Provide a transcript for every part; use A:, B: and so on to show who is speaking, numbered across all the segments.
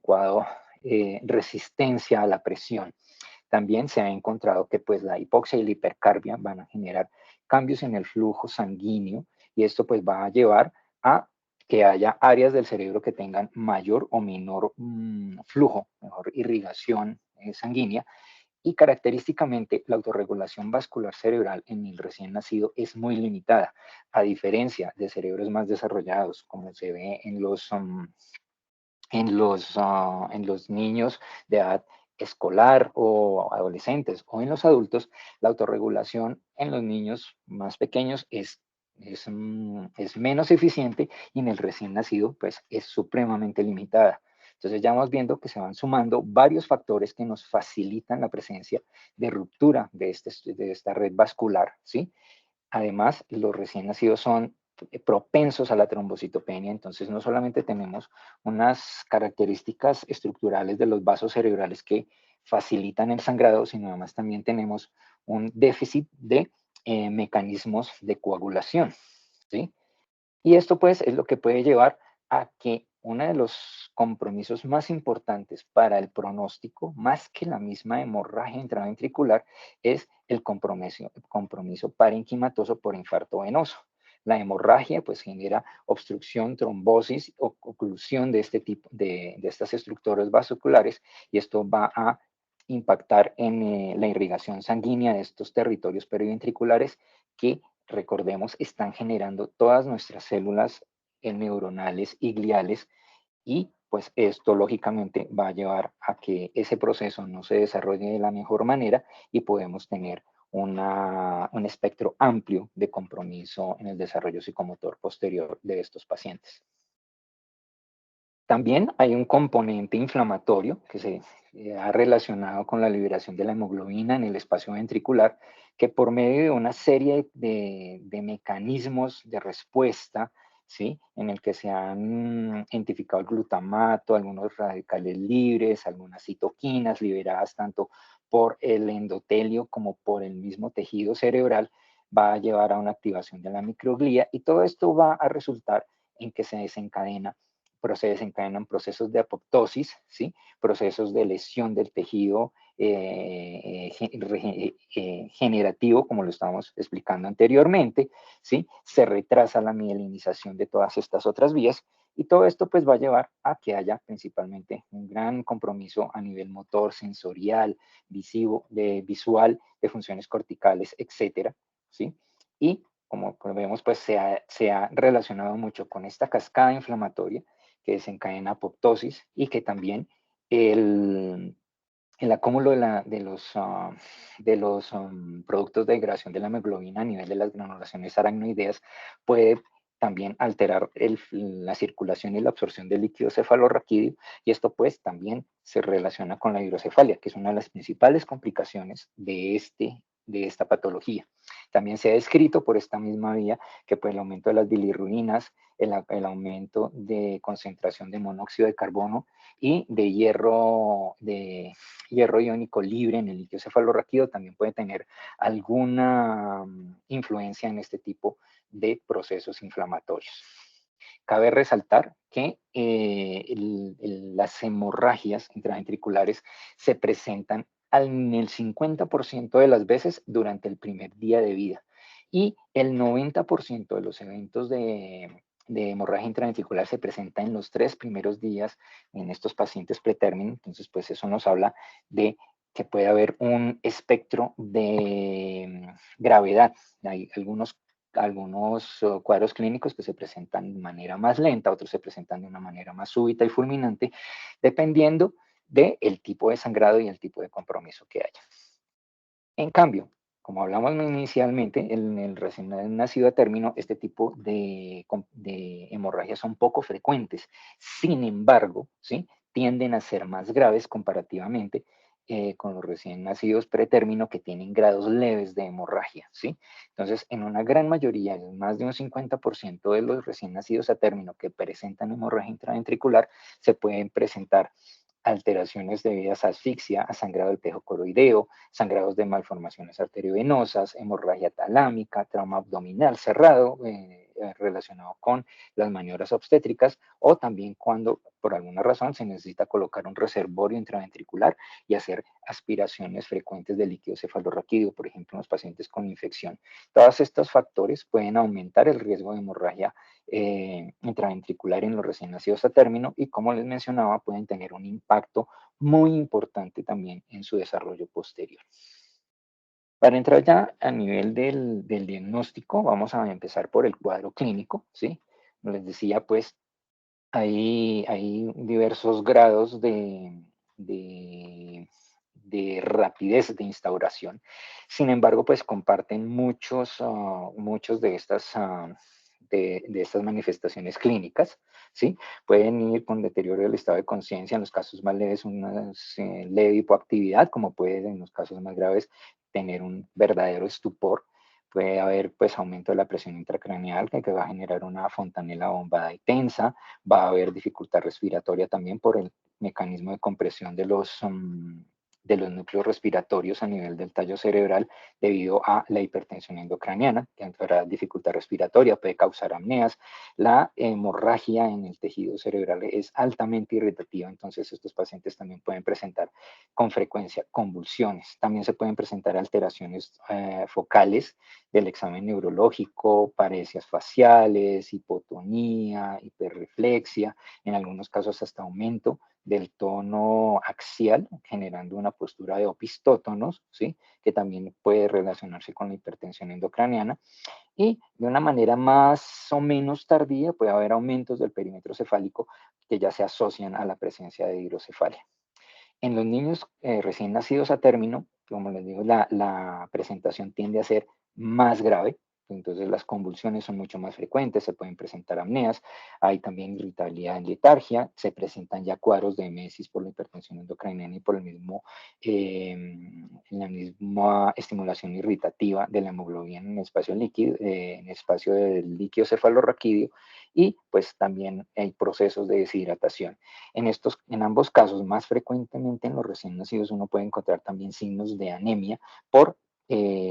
A: adecuado resistencia a la presión. También se ha encontrado que pues la hipoxia y la hipercarbia van a generar cambios en el flujo sanguíneo y esto pues va a llevar a que haya áreas del cerebro que tengan mayor o menor flujo, mejor irrigación sanguínea. Y característicamente la autorregulación vascular cerebral en el recién nacido es muy limitada, a diferencia de cerebros más desarrollados, como se ve en los niños de edad escolar o adolescentes o en los adultos. La autorregulación en los niños más pequeños es menos eficiente y en el recién nacido pues es supremamente limitada. Entonces ya vamos viendo que se van sumando varios factores que nos facilitan la presencia de ruptura de esta red vascular, ¿sí? Además, los recién nacidos son propensos a la trombocitopenia, entonces no solamente tenemos unas características estructurales de los vasos cerebrales que facilitan el sangrado, sino además también tenemos un déficit de mecanismos de coagulación, ¿sí? Y esto pues es lo que puede llevar a que uno de los compromisos más importantes para el pronóstico, más que la misma hemorragia intraventricular, es el compromiso parenquimatoso por infarto venoso. La hemorragia pues genera obstrucción, trombosis o oclusión de este tipo de estas estructuras vasculares y esto va a impactar en la irrigación sanguínea de estos territorios periventriculares que, recordemos, están generando todas nuestras células neuronales y gliales y pues esto lógicamente va a llevar a que ese proceso no se desarrolle de la mejor manera y podemos tener un espectro amplio de compromiso en el desarrollo psicomotor posterior de estos pacientes. También hay un componente inflamatorio que se ha relacionado con la liberación de la hemoglobina en el espacio ventricular, que por medio de una serie de mecanismos de respuesta, ¿sí? En el que se han identificado el glutamato, algunos radicales libres, algunas citoquinas liberadas tanto por el endotelio como por el mismo tejido cerebral, va a llevar a una activación de la microglía y todo esto va a resultar en que se desencadenan procesos de apoptosis, ¿sí? Procesos de lesión del tejido generativo, como lo estábamos explicando anteriormente, ¿sí? Se retrasa la mielinización de todas estas otras vías y todo esto pues va a llevar a que haya principalmente un gran compromiso a nivel motor, sensorial, visual, de funciones corticales, etcétera, ¿sí? Y como vemos, pues se ha relacionado mucho con esta cascada inflamatoria que desencadena apoptosis y que también el acúmulo de los productos de degradación de la hemoglobina a nivel de las granulaciones aracnoideas puede también alterar la circulación y la absorción del líquido cefalorraquídeo y esto pues también se relaciona con la hidrocefalia, que es una de las principales complicaciones de esta patología. También se ha descrito por esta misma vía que pues, el aumento de las bilirrubinas, el aumento de concentración de monóxido de carbono y de hierro iónico libre en el líquido cefalorraquídeo también puede tener alguna influencia en este tipo de procesos inflamatorios. Cabe resaltar que las hemorragias intraventriculares se presentan en el 50% de las veces durante el primer día de vida y el 90% de los eventos de hemorragia intraventricular se presenta en los 3 primeros días en estos pacientes pretérmino. Entonces, pues eso nos habla de que puede haber un espectro de gravedad. Hay algunos cuadros clínicos que se presentan de manera más lenta, otros se presentan de una manera más súbita y fulminante, dependiendo del tipo de sangrado y el tipo de compromiso que haya. En cambio, como hablamos inicialmente, en el recién nacido a término, este tipo de hemorragias son poco frecuentes. Sin embargo, ¿sí? Tienden a ser más graves comparativamente con los recién nacidos pretérmino que tienen grados leves de hemorragia, ¿sí? Entonces, en una gran mayoría, en más de un 50% de los recién nacidos a término que presentan hemorragia intraventricular, se pueden presentar alteraciones debidas a asfixia, a sangrado del tejo coroideo, sangrados de malformaciones arteriovenosas, hemorragia talámica, trauma abdominal cerrado relacionado con las maniobras obstétricas o también cuando por alguna razón se necesita colocar un reservorio intraventricular y hacer aspiraciones frecuentes de líquido cefalorraquídeo, por ejemplo, en los pacientes con infección. Todos estos factores pueden aumentar el riesgo de hemorragia intraventricular en los recién nacidos a término y, como les mencionaba, pueden tener un impacto muy importante también en su desarrollo posterior. Para entrar ya a nivel del diagnóstico, vamos a empezar por el cuadro clínico, ¿sí? Como les decía, pues hay diversos grados de, de rapidez de instauración. Sin embargo, pues comparten muchos de estas manifestaciones clínicas, ¿sí? Pueden ir con deterioro del estado de conciencia, en los casos más leves una leve hipoactividad, como puede en los casos más graves tener un verdadero estupor. Puede haber pues aumento de la presión intracraneal que va a generar una fontanela bombada y tensa, va a haber dificultad respiratoria también por el mecanismo de compresión de los núcleos respiratorios a nivel del tallo cerebral debido a la hipertensión endocraniana, que habrá dificultad respiratoria, puede causar apneas. La hemorragia en el tejido cerebral es altamente irritativa, entonces estos pacientes también pueden presentar con frecuencia convulsiones. También se pueden presentar alteraciones focales del examen neurológico, paresias faciales, hipotonía, hiperreflexia, en algunos casos hasta aumento del tono axial, generando una postura de opistótonos, ¿sí? Que también puede relacionarse con la hipertensión endocraniana. Y de una manera más o menos tardía puede haber aumentos del perímetro cefálico que ya se asocian a la presencia de hidrocefalia. En los niños recién nacidos a término, como les digo, la presentación tiende a ser más grave, entonces las convulsiones son mucho más frecuentes, se pueden presentar apneas, hay también irritabilidad en letargia, se presentan ya cuadros de emesis por la hipertensión endocrinal y por la misma estimulación irritativa de la hemoglobina en el espacio líquido, en el espacio del líquido cefalorraquídeo, y pues también hay procesos de deshidratación. En ambos casos, más frecuentemente en los recién nacidos, uno puede encontrar también signos de anemia,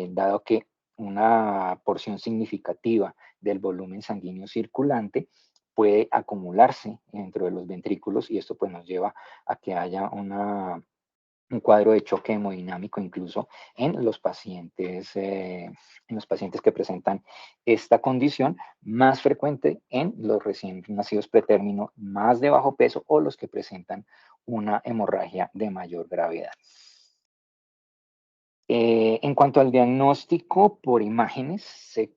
A: dado que una porción significativa del volumen sanguíneo circulante puede acumularse dentro de los ventrículos y esto pues nos lleva a que haya un cuadro de choque hemodinámico incluso en los pacientes que presentan esta condición, más frecuente en los recién nacidos pretérmino, más de bajo peso o los que presentan una hemorragia de mayor gravedad. En cuanto al diagnóstico por imágenes, se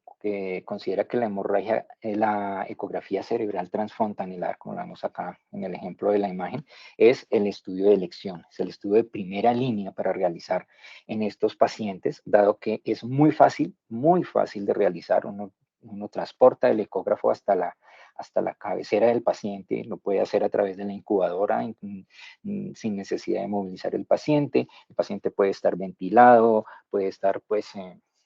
A: considera que la hemorragia, la ecografía cerebral transfontanelar, como lo vemos acá en el ejemplo de la imagen, es el estudio de elección, es el estudio de primera línea para realizar en estos pacientes, dado que es muy fácil de realizar. Uno transporta el ecógrafo hasta la cabecera del paciente, lo puede hacer a través de la incubadora sin necesidad de movilizar el paciente puede estar ventilado, puede estar pues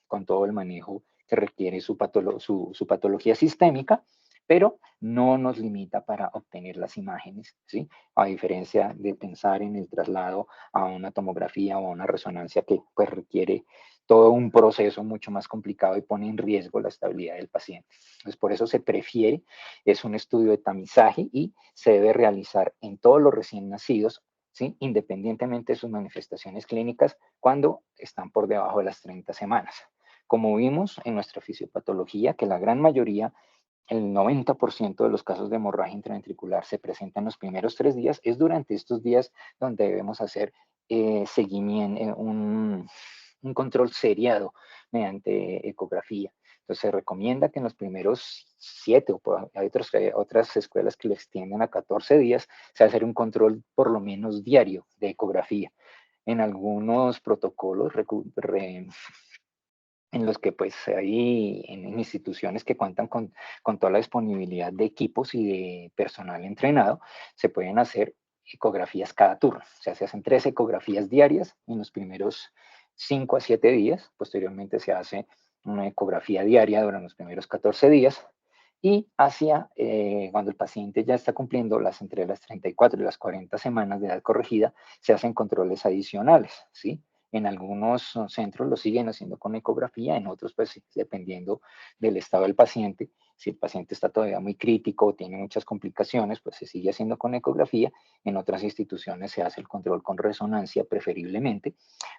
A: con todo el manejo que requiere su patología sistémica, pero no nos limita para obtener las imágenes, ¿sí? A diferencia de pensar en el traslado a una tomografía o a una resonancia que pues requiere todo un proceso mucho más complicado y pone en riesgo la estabilidad del paciente. Entonces, por eso se prefiere, es un estudio de tamizaje y se debe realizar en todos los recién nacidos, ¿sí? Independientemente de sus manifestaciones clínicas, cuando están por debajo de las 30 semanas. Como vimos en nuestra fisiopatología, que la gran mayoría, el 90% de los casos de hemorragia intraventricular se presentan en los primeros 3 días, es durante estos días donde debemos hacer seguimiento, un control seriado mediante ecografía. Entonces se recomienda que en los primeros 7, hay otras escuelas que lo extienden a 14 días, se hace un control por lo menos diario de ecografía. En algunos protocolos en los que pues hay en instituciones que cuentan con toda la disponibilidad de equipos y de personal entrenado, se pueden hacer ecografías cada turno. O sea, se hacen 3 ecografías diarias en los primeros 5 a 7 días. Posteriormente se hace una ecografía diaria durante los primeros 14 días. Y cuando el paciente ya está cumpliendo entre las 34 y las 40 semanas de edad corregida, se hacen controles adicionales, ¿sí? En algunos centros lo siguen haciendo con ecografía, en otros, pues, dependiendo del estado del paciente, si el paciente está todavía muy crítico o tiene muchas complicaciones, pues se sigue haciendo con ecografía. En otras instituciones se hace el control con resonancia, preferiblemente,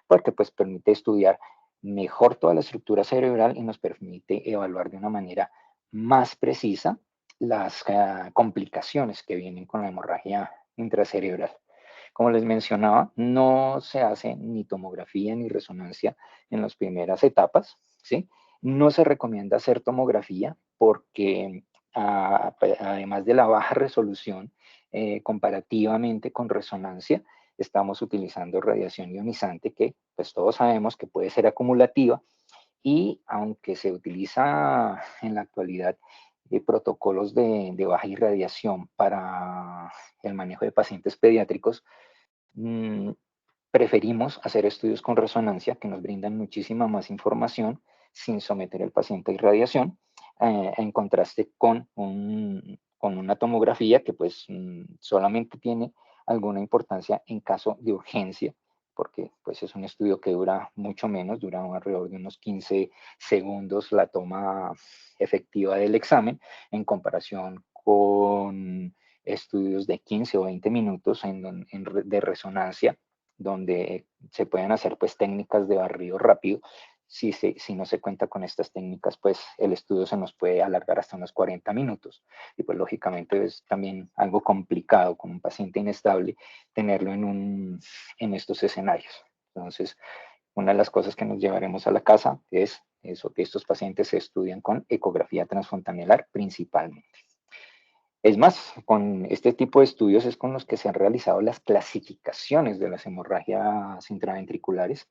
A: porque pues permite estudiar mejor toda la estructura cerebral y nos permite evaluar de una manera más precisa las complicaciones que vienen con la hemorragia intracerebral. Como les mencionaba, no se hace ni tomografía ni resonancia en las primeras etapas, ¿sí? No se recomienda hacer tomografía porque además de la baja resolución, comparativamente con resonancia, estamos utilizando radiación ionizante que pues todos sabemos que puede ser acumulativa y aunque se utiliza en la actualidad protocolos de baja irradiación para el manejo de pacientes pediátricos, mm, preferimos hacer estudios con resonancia que nos brindan muchísima más información sin someter al paciente a irradiación, en contraste con una tomografía que pues solamente tiene alguna importancia en caso de urgencia, porque pues es un estudio que dura mucho menos, dura alrededor de unos 15 segundos la toma efectiva del examen en comparación con estudios de 15 o 20 minutos de resonancia, donde se pueden hacer pues técnicas de barrido rápido. Si no se cuenta con estas técnicas, pues el estudio se nos puede alargar hasta unos 40 minutos. Y pues lógicamente es también algo complicado con un paciente inestable tenerlo en estos escenarios. Entonces, una de las cosas que nos llevaremos a la casa es eso, que estos pacientes se estudian con ecografía transfontanelar principalmente. Es más, con este tipo de estudios es con los que se han realizado las clasificaciones de las hemorragias intraventriculares.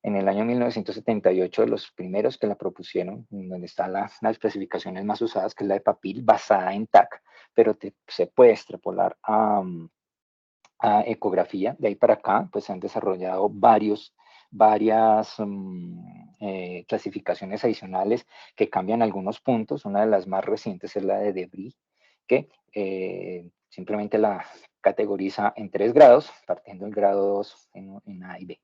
A: En el año 1978, los primeros que la propusieron, donde están las clasificaciones más usadas, que es la de Papil, basada en TAC, pero se puede extrapolar a ecografía. De ahí para acá, pues se han desarrollado varias clasificaciones adicionales que cambian algunos puntos. Una de las más recientes es la de Debris, que simplemente la categoriza en 3 grados, partiendo del grado 2 en A y B.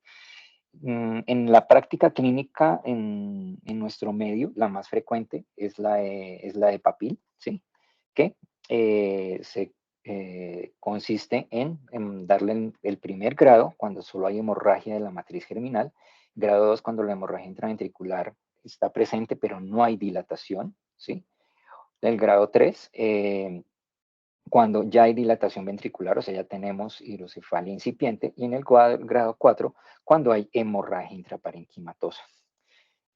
A: En la práctica clínica en nuestro medio, la más frecuente es la de Papil, ¿sí? Que consiste en darle el primer grado cuando solo hay hemorragia de la matriz germinal, grado 2 cuando la hemorragia intraventricular está presente pero no hay dilatación, ¿sí? El grado 3 cuando ya hay dilatación ventricular, o sea, ya tenemos hidrocefalia incipiente, y en el grado 4, cuando hay hemorragia intraparenquimatosa.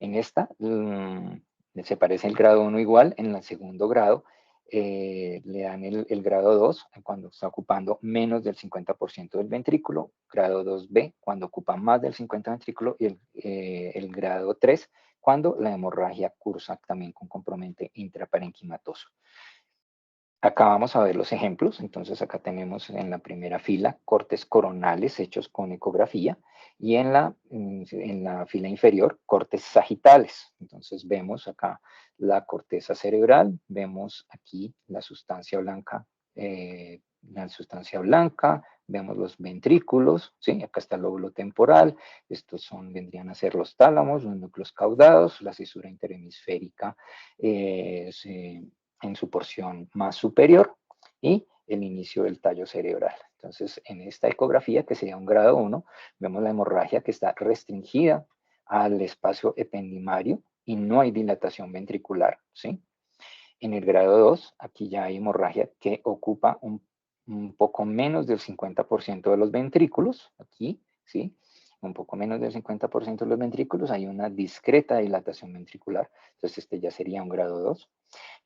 A: En esta se parece el grado 1 igual, en el segundo grado le dan el grado 2 cuando está ocupando menos del 50% del ventrículo, grado 2B cuando ocupa más del 50% del ventrículo y el grado 3 cuando la hemorragia cursa también con componente intraparenquimatoso. Acá vamos a ver los ejemplos. Entonces acá tenemos en la primera fila cortes coronales hechos con ecografía y en la fila inferior cortes sagitales. Entonces vemos acá la corteza cerebral, vemos aquí la sustancia blanca, vemos los ventrículos, ¿sí? Acá está el lóbulo temporal, estos vendrían a ser los tálamos, los núcleos caudados, la cisura interhemisférica en su porción más superior y el inicio del tallo cerebral. Entonces, en esta ecografía, que sería un grado 1, vemos la hemorragia que está restringida al espacio ependimario y no hay dilatación ventricular, ¿sí? En el grado 2, aquí ya hay hemorragia que ocupa un poco menos del 50% de los ventrículos, aquí, ¿sí? Un poco menos del 50% de los ventrículos, hay una discreta dilatación ventricular, entonces este ya sería un grado 2.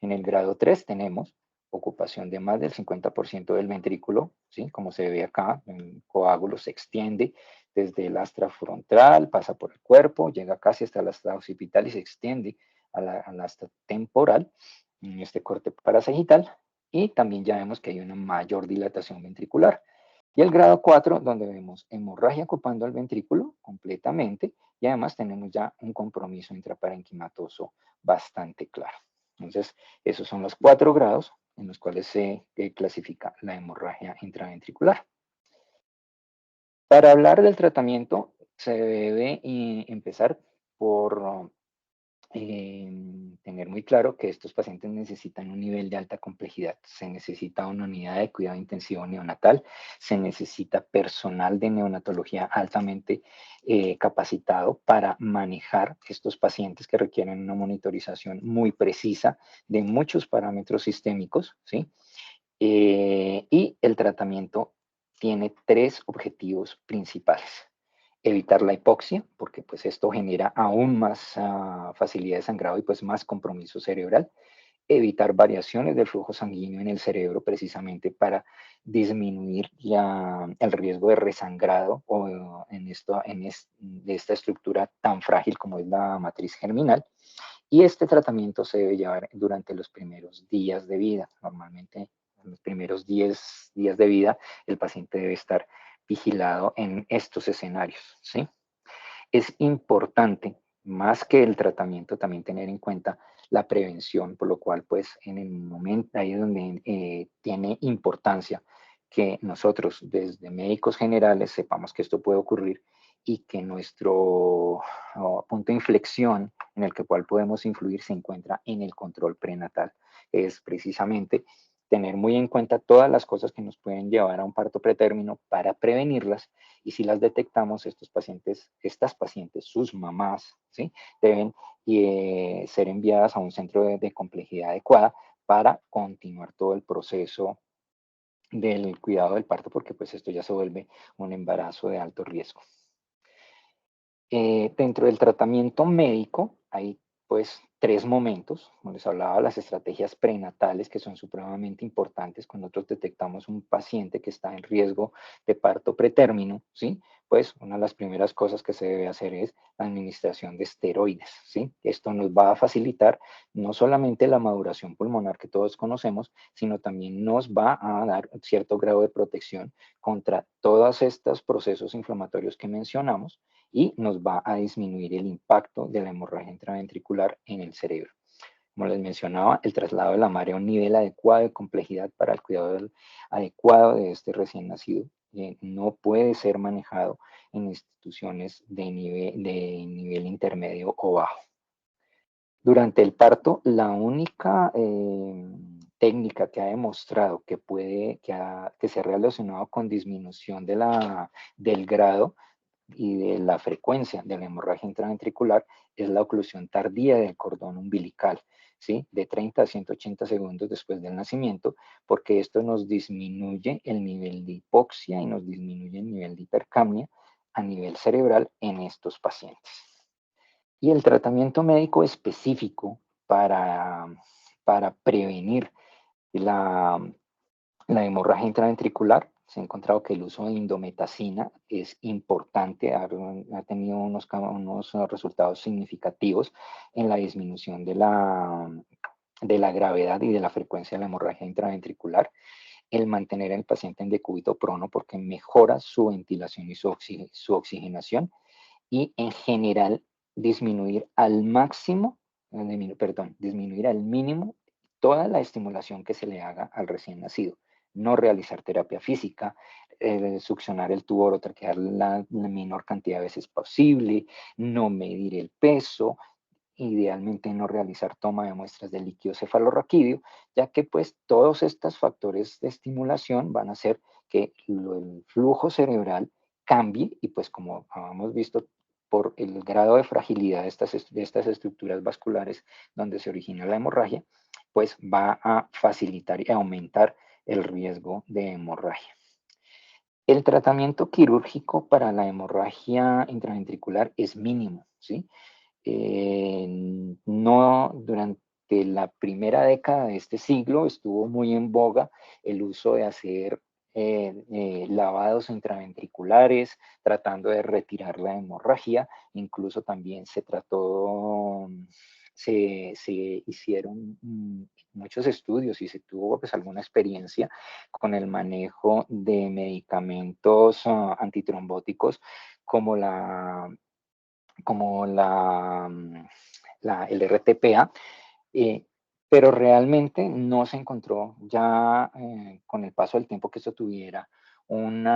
A: En el grado 3 tenemos ocupación de más del 50% del ventrículo, ¿sí? Como se ve acá, el coágulo se extiende desde el astra frontal, pasa por el cuerpo, llega casi hasta el astra occipital y se extiende al astra temporal, en este corte parasagital, y también ya vemos que hay una mayor dilatación ventricular. Y el grado 4, donde vemos hemorragia ocupando el ventrículo completamente, y además tenemos ya un compromiso intraparenquimatoso bastante claro. Entonces, esos son los 4 grados en los cuales se clasifica la hemorragia intraventricular. Para hablar del tratamiento, Se debe empezar por tener muy claro que estos pacientes necesitan un nivel de alta complejidad. Se necesita una unidad de cuidado intensivo neonatal, se necesita personal de neonatología altamente capacitado para manejar estos pacientes que requieren una monitorización muy precisa de muchos parámetros sistémicos, ¿sí? Y el tratamiento tiene tres objetivos principales: evitar la hipoxia, porque pues esto genera aún más facilidad de sangrado y pues más compromiso cerebral; evitar variaciones del flujo sanguíneo en el cerebro, precisamente para disminuir el riesgo de resangrado o de esta estructura tan frágil como es la matriz germinal. Y este tratamiento se debe llevar durante los primeros días de vida. Normalmente, en los primeros 10 días de vida, el paciente debe estar vigilado en estos escenarios, ¿sí? Es importante, más que el tratamiento, también tener en cuenta la prevención, por lo cual, pues, en el momento ahí es donde tiene importancia que nosotros, desde médicos generales, sepamos que esto puede ocurrir y que nuestro punto de inflexión en el que cual podemos influir se encuentra en el control prenatal. Es precisamente tener muy en cuenta todas las cosas que nos pueden llevar a un parto pretérmino para prevenirlas, y si las detectamos, estas pacientes, sus mamás, ¿sí?, deben ser enviadas a un centro de complejidad adecuada para continuar todo el proceso del cuidado del parto, porque pues esto ya se vuelve un embarazo de alto riesgo. Dentro del tratamiento médico hay pues tres momentos, como les hablaba, las estrategias prenatales, que son supremamente importantes cuando nosotros detectamos un paciente que está en riesgo de parto pretérmino, ¿sí? Pues una de las primeras cosas que se debe hacer es la administración de esteroides, ¿sí? Esto nos va a facilitar no solamente la maduración pulmonar que todos conocemos, sino también nos va a dar cierto grado de protección contra todos estos procesos inflamatorios que mencionamos, y nos va a disminuir el impacto de la hemorragia intraventricular en el cerebro. Como les mencionaba, el traslado de la madre a un nivel adecuado de complejidad para el cuidado adecuado de este recién nacido no puede ser manejado en instituciones de nivel intermedio o bajo. Durante el parto, la única técnica que ha demostrado que se ha relacionado con disminución del grado y de la frecuencia de la hemorragia intraventricular es la oclusión tardía del cordón umbilical, ¿sí? De 30 a 180 segundos después del nacimiento, porque esto nos disminuye el nivel de hipoxia y nos disminuye el nivel de hipercapnia a nivel cerebral en estos pacientes. Y el tratamiento médico específico para prevenir la, la hemorragia intraventricular, se ha encontrado que el uso de indometacina es importante, ha tenido unos resultados significativos en la disminución de la gravedad y de la frecuencia de la hemorragia intraventricular. El mantener al paciente en decúbito prono, porque mejora su ventilación y su oxigenación, y en general disminuir al máximo, disminuir al mínimo toda la estimulación que se le haga al recién nacido. No realizar terapia física, succionar el tubo orotraqueal la menor cantidad de veces posible, no medir el peso, idealmente no realizar toma de muestras de líquido cefalorraquídeo, ya que pues todos estos factores de estimulación van a hacer que el flujo cerebral cambie, y pues como hemos visto, por el grado de fragilidad de estas estructuras vasculares donde se origina la hemorragia, pues va a facilitar y aumentar el riesgo de hemorragia. El tratamiento quirúrgico para la hemorragia intraventricular es mínimo, ¿sí? No, durante la primera década de este siglo estuvo muy en boga el uso de hacer lavados intraventriculares, tratando de retirar la hemorragia. Incluso también se hicieron muchos estudios y se tuvo pues alguna experiencia con el manejo de medicamentos antitrombóticos como el RTPA, eh, pero realmente no se encontró ya con el paso del tiempo que esto tuviera un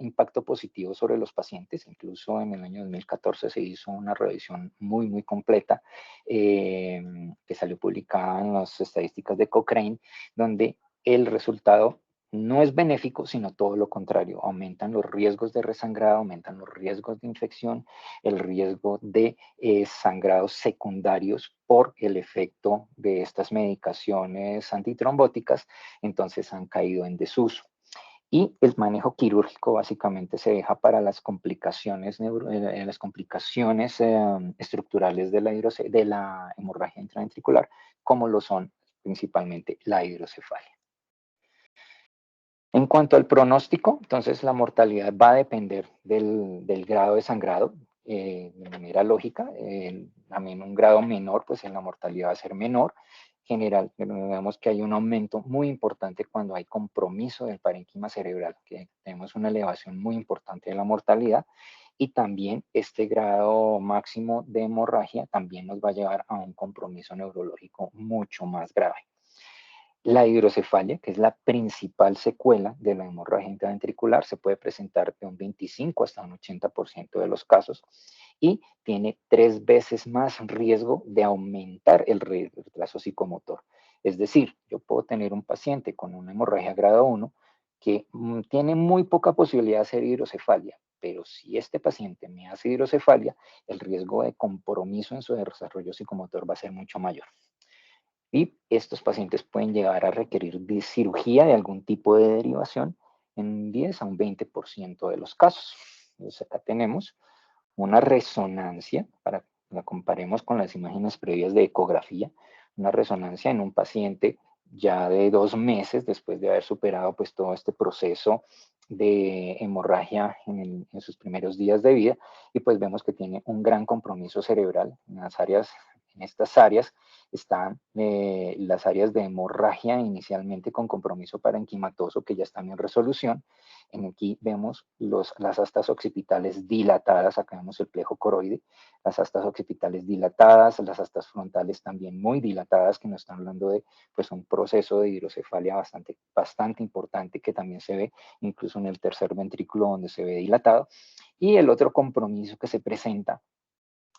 A: impacto positivo sobre los pacientes. Incluso en el año 2014 se hizo una revisión muy, muy completa que salió publicada en las estadísticas de Cochrane, donde el resultado no es benéfico, sino todo lo contrario. Aumentan los riesgos de resangrado, aumentan los riesgos de infección, el riesgo de sangrados secundarios por el efecto de estas medicaciones antitrombóticas, entonces han caído en desuso. Y el manejo quirúrgico básicamente se deja para las complicaciones, estructurales de la hemorragia intraventricular, como lo son principalmente la hidrocefalia. En cuanto al pronóstico, entonces la mortalidad va a depender del grado de sangrado, de manera lógica. También un grado menor, pues en la mortalidad va a ser menor. General, vemos que hay un aumento muy importante cuando hay compromiso del parénquima cerebral, que tenemos una elevación muy importante de la mortalidad. Y también este grado máximo de hemorragia también nos va a llevar a un compromiso neurológico mucho más grave. La hidrocefalia, que es la principal secuela de la hemorragia intraventricular, se puede presentar de un 25 hasta un 80% de los casos y tiene 3 veces más riesgo de aumentar el retraso psicomotor. Es decir, yo puedo tener un paciente con una hemorragia grado 1 que tiene muy poca posibilidad de hacer hidrocefalia, pero si este paciente me hace hidrocefalia, el riesgo de compromiso en su desarrollo psicomotor va a ser mucho mayor. Y estos pacientes pueden llegar a requerir de cirugía de algún tipo de derivación en un 10 a un 20% de los casos. Entonces acá tenemos una resonancia, para que la comparemos con las imágenes previas de ecografía, una resonancia en un paciente ya de 2 meses después de haber superado pues todo este proceso de hemorragia en sus primeros días de vida, y pues vemos que tiene un gran compromiso cerebral en estas áreas están las áreas de hemorragia inicialmente con compromiso parenquimatoso que ya están en resolución. Aquí vemos las astas occipitales dilatadas, acá vemos el plejo coroide, las astas occipitales dilatadas, las astas frontales también muy dilatadas, que nos están hablando de pues, un proceso de hidrocefalia bastante importante que también se ve incluso en el tercer ventrículo donde se ve dilatado. Y el otro compromiso que se presenta,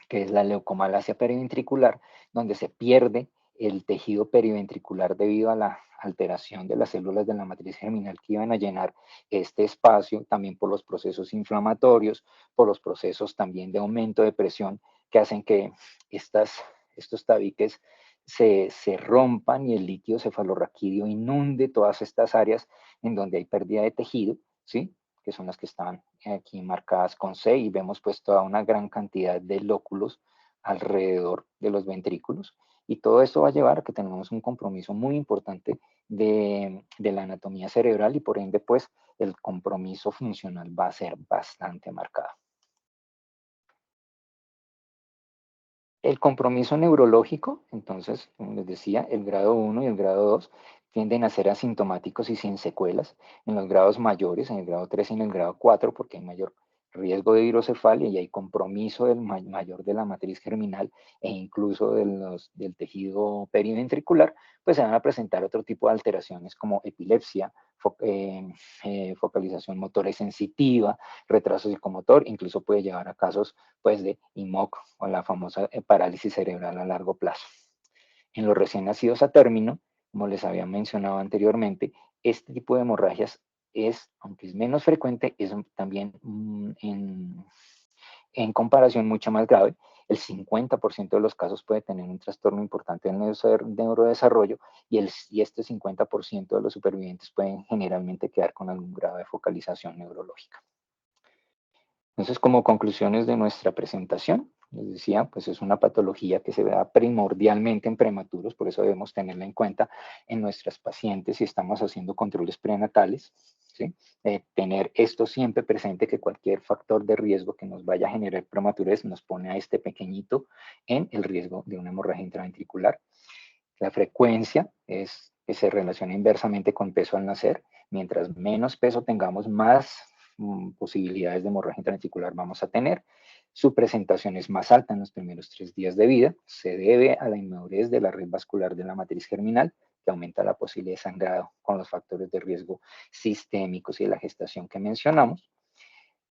A: que es la leucomalacia periventricular, donde se pierde el tejido periventricular debido a la alteración de las células de la matriz germinal que iban a llenar este espacio, también por los procesos inflamatorios, por los procesos también de aumento de presión que hacen que estos tabiques se rompan y el líquido cefalorraquídeo inunde todas estas áreas en donde hay pérdida de tejido, ¿sí? Que son las que están aquí marcadas con C, y vemos pues toda una gran cantidad de lóculos alrededor de los ventrículos, y todo esto va a llevar a que tengamos un compromiso muy importante de la anatomía cerebral, y por ende pues el compromiso funcional va a ser bastante marcado. El compromiso neurológico, entonces, como les decía, el grado 1 y el grado 2 tienden a ser asintomáticos y sin secuelas. En los grados mayores, en el grado 3 y en el grado 4, porque hay mayor riesgo de hidrocefalia y hay compromiso mayor de la matriz germinal e incluso del tejido periventricular, pues se van a presentar otro tipo de alteraciones como epilepsia, focalización motora sensitiva, retraso psicomotor, incluso puede llevar a casos pues, de IMOC o la famosa parálisis cerebral a largo plazo. En los recién nacidos a término, como les había mencionado anteriormente, este tipo de hemorragias aunque es menos frecuente, es también en comparación mucho más grave. El 50% de los casos puede tener un trastorno importante del neurodesarrollo y este 50% de los supervivientes pueden generalmente quedar con algún grado de focalización neurológica. Entonces, como conclusiones de nuestra presentación, les decía, pues es una patología que se da primordialmente en prematuros, por eso debemos tenerla en cuenta en nuestras pacientes si estamos haciendo controles prenatales, ¿sí? Tener esto siempre presente, que cualquier factor de riesgo que nos vaya a generar prematurez nos pone a este pequeñito en el riesgo de una hemorragia intraventricular. La frecuencia es que se relaciona inversamente con peso al nacer. Mientras menos peso tengamos, más posibilidades de hemorragia intraventricular vamos a tener. Su presentación es más alta en los primeros 3 días de vida. Se debe a la inmadurez de la red vascular de la matriz germinal, que aumenta la posibilidad de sangrado con los factores de riesgo sistémicos y de la gestación que mencionamos.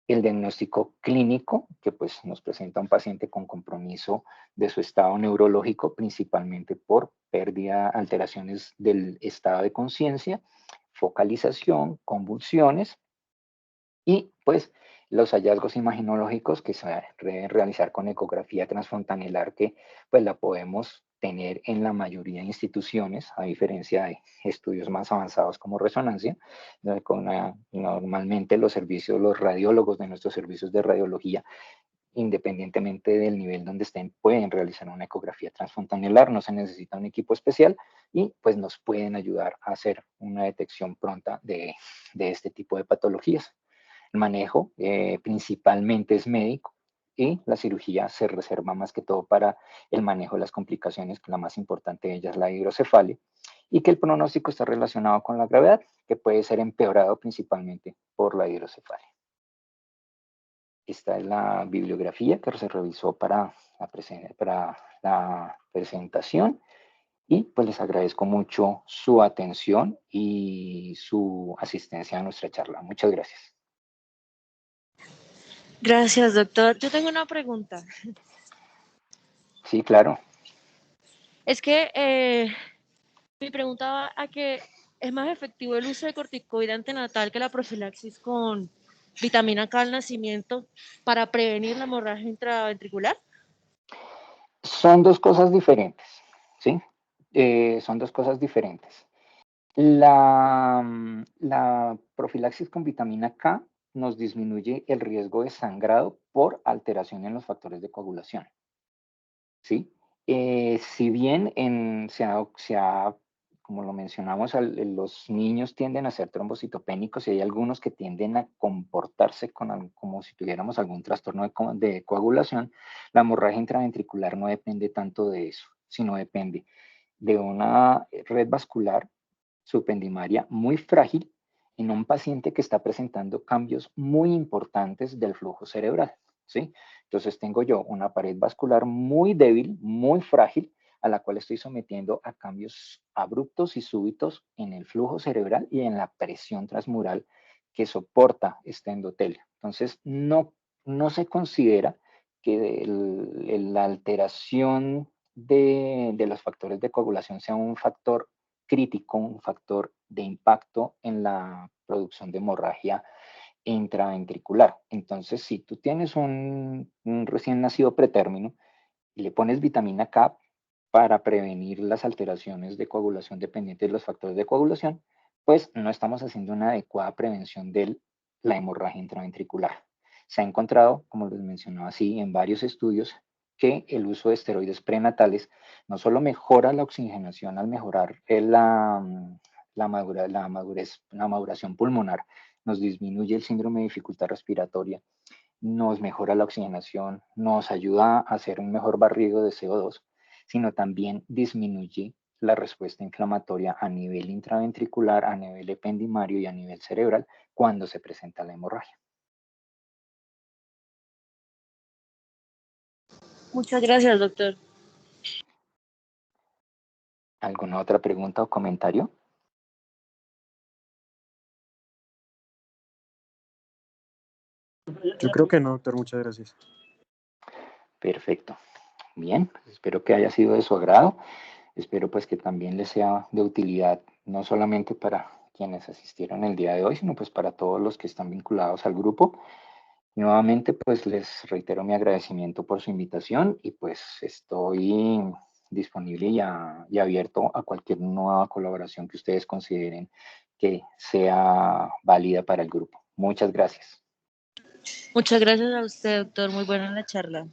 A: El diagnóstico clínico, que pues nos presenta un paciente con compromiso de su estado neurológico, principalmente por pérdida, alteraciones del estado de conciencia, focalización, convulsiones, y pues los hallazgos imaginológicos que se deben realizar con ecografía transfontanelar, que pues la podemos tener en la mayoría de instituciones, a diferencia de estudios más avanzados como resonancia, donde normalmente los servicios, los radiólogos de nuestros servicios de radiología, independientemente del nivel donde estén, pueden realizar una ecografía transfontanelar, no se necesita un equipo especial y pues nos pueden ayudar a hacer una detección pronta de este tipo de patologías. El manejo principalmente es médico y la cirugía se reserva más que todo para el manejo de las complicaciones, que la más importante de ellas es la hidrocefalia, y que el pronóstico está relacionado con la gravedad, que puede ser empeorado principalmente por la hidrocefalia. Esta es la bibliografía que se revisó para la presentación y pues les agradezco mucho su atención y su asistencia a nuestra charla. Muchas gracias.
B: Gracias, doctor. Yo tengo una pregunta.
A: Sí, claro.
B: Es que mi pregunta va a que es más efectivo el uso de corticoide antenatal que la profilaxis con vitamina K al nacimiento para prevenir la hemorragia intraventricular.
A: Son dos cosas diferentes, ¿sí? Son dos cosas diferentes. La profilaxis con vitamina K nos disminuye el riesgo de sangrado por alteración en los factores de coagulación, ¿sí? Si bien como lo mencionamos, los niños tienden a ser trombocitopénicos y hay algunos que tienden a comportarse como si tuviéramos algún trastorno de coagulación, la hemorragia intraventricular no depende tanto de eso, sino depende de una red vascular supendimaria muy frágil en un paciente que está presentando cambios muy importantes del flujo cerebral, ¿sí? Entonces tengo yo una pared vascular muy débil, muy frágil, a la cual estoy sometiendo a cambios abruptos y súbitos en el flujo cerebral y en la presión transmural que soporta este endotelio. Entonces, no se considera que la alteración de los factores de coagulación sea un factor crítico, un factor de impacto en la producción de hemorragia intraventricular. Entonces, si tú tienes un recién nacido pretérmino y le pones vitamina K para prevenir las alteraciones de coagulación dependientes de los factores de coagulación, pues no estamos haciendo una adecuada prevención de la hemorragia intraventricular. Se ha encontrado, como les mencionaba así, en varios estudios, que el uso de esteroides prenatales no solo mejora la oxigenación al mejorar la maduración pulmonar, nos disminuye el síndrome de dificultad respiratoria, nos mejora la oxigenación, nos ayuda a hacer un mejor barrido de CO2, sino también disminuye la respuesta inflamatoria a nivel intraventricular, a nivel ependimario y a nivel cerebral cuando se presenta la hemorragia.
B: Muchas gracias, doctor.
A: ¿Alguna otra pregunta o comentario?
C: Yo creo que no, doctor, muchas gracias.
A: Perfecto. Bien, pues espero que haya sido de su agrado. Espero pues que también les sea de utilidad, no solamente para quienes asistieron el día de hoy, sino pues para todos los que están vinculados al grupo. Nuevamente pues les reitero mi agradecimiento por su invitación y pues estoy disponible y abierto a cualquier nueva colaboración que ustedes consideren que sea válida para el grupo. Muchas gracias.
B: Muchas gracias a usted, doctor. Muy buena la charla.